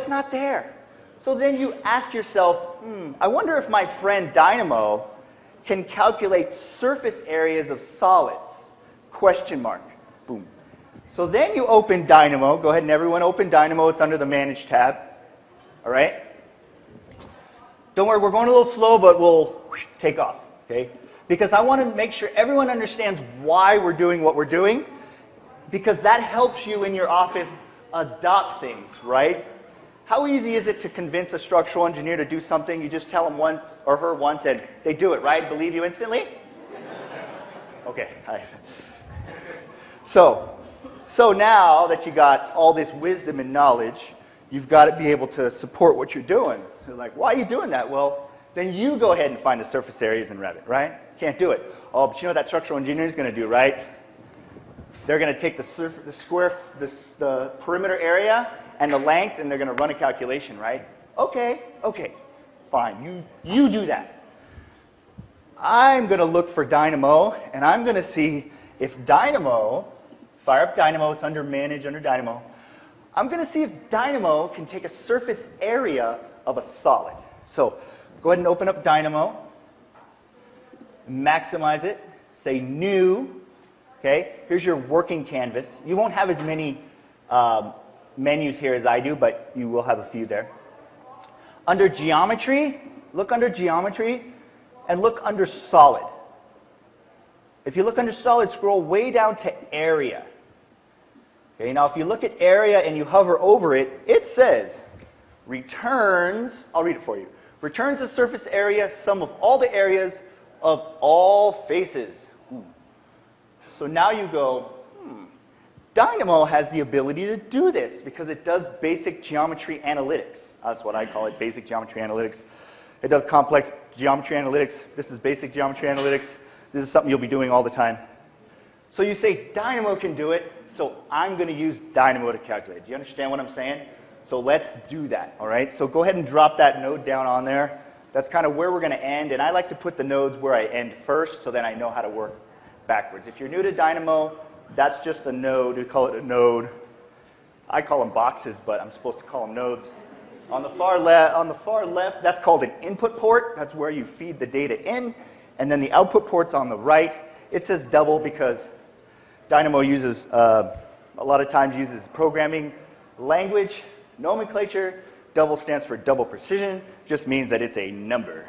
it's not there. So then you ask yourself, I wonder if my friend Dynamo can calculate surface areas of solids, question mark, boom. So then you open Dynamo. Go ahead and everyone open Dynamo. It's under the Manage tab. All right? Don't worry, we're going a little slow, but we'll take off, okay? Because I want to make sure everyone understands why we're doing what we're doing, because that helps you in your office adopt things, right? How easy is it to convince a structural engineer to do something? You just tell him once or her once and they do it, right? Believe you instantly? Okay, hi. So now that you got all this wisdom and knowledge, you've got to be able to support what you're doing. So like, why are you doing that? Well, then you go ahead and find the surface areas in Revit, right? Can't do it. Oh, but you know what that structural engineer is going to do, right? They're going to take the perimeter area and the length, and they're going to run a calculation, right? Okay, fine. You do that. I'm going to look for Dynamo, and I'm going to see if Dynamo, fire up Dynamo, it's under Manage, under Dynamo. I'm going to see if Dynamo can take a surface area of a solid. So go ahead and open up Dynamo, maximize it, say New. Okay, here's your working canvas. You won't have as many menus here as I do, but you will have a few there. Under Geometry, look under Geometry, and look under Solid. If you look under Solid, scroll way down to Area. Okay, now if you look at Area and you hover over it, it says, returns, I'll read it for you, returns the surface area, sum of all the areas of all faces. So now you go, Dynamo has the ability to do this because it does basic geometry analytics. That's what I call it, basic geometry analytics. It does complex geometry analytics. This is basic geometry analytics. This is something you'll be doing all the time. So you say Dynamo can do it, so I'm going to use Dynamo to calculate. Do you understand what I'm saying? So let's do that, all right? So go ahead and drop that node down on there. That's kind of where we're going to end, and I like to put the nodes where I end first so then I know how to work backwards. If you're new to Dynamo, that's just a node. We call it a node. I call them boxes, but I'm supposed to call them nodes. On the far left, that's called an input port. That's where you feed the data in. And then the output port's on the right. It says double because Dynamo uses, a lot of times uses programming language, nomenclature. Double stands for double precision. Just means that it's a number.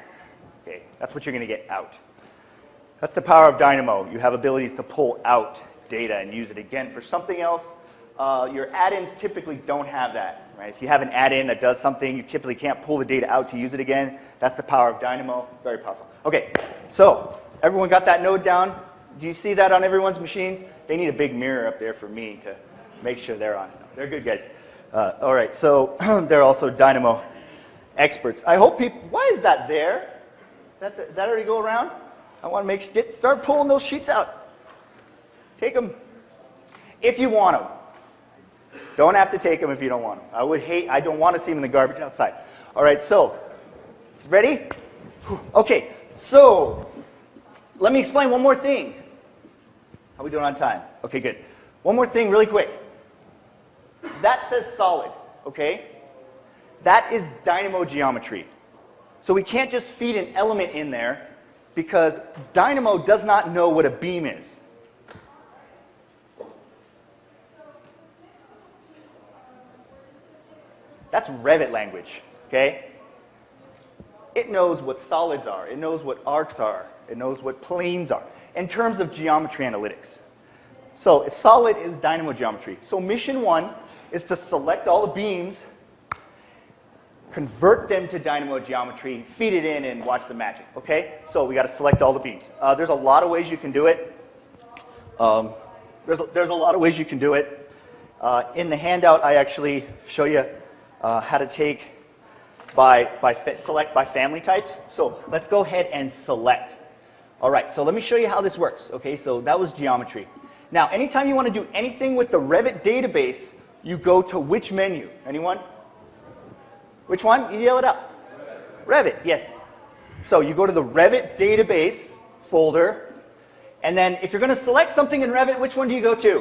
Okay, that's what you're going to get out. That's the power of Dynamo. You have abilities to pull out data and use it again for something else. Your add-ins typically don't have that. Right? If you have an add-in that does something, you typically can't pull the data out to use it again. That's the power of Dynamo. Very powerful. Okay, so everyone got that node down? Do you see that on everyone's machines? They need a big mirror up there for me to make sure they're on. They're good guys. All right, so they're also Dynamo experts. I hope people, why is that there? That already go around? I want to make sure, start pulling those sheets out. Take them if you want them. Don't have to take them if you don't want them. I don't want to see them in the garbage outside. All right, so, ready? Okay, so, let me explain one more thing. How are we doing on time? Okay, good. One more thing really quick. That says solid, okay? That is Dynamo Geometry. So we can't just feed an element in there because Dynamo does not know what a beam is. That's Revit language, okay? It knows what solids are. It knows what arcs are. It knows what planes are in terms of geometry analytics. So solid is Dynamo Geometry. So mission 1 is to select all the beams, convert them to Dynamo Geometry, feed it in, and watch the magic, okay? So we got to select all the beams. There's a lot of ways you can do it. There's a lot of ways you can do it. In the handout, I actually show you how to take select by family types. So let's go ahead and select. All right, so let me show you how this works. Okay, so that was geometry. Now, anytime you want to do anything with the Revit database, you go to which menu? Anyone? Which one? You yell it out. Revit, yes. So you go to the Revit database folder, and then if you're going to select something in Revit, which one do you go to?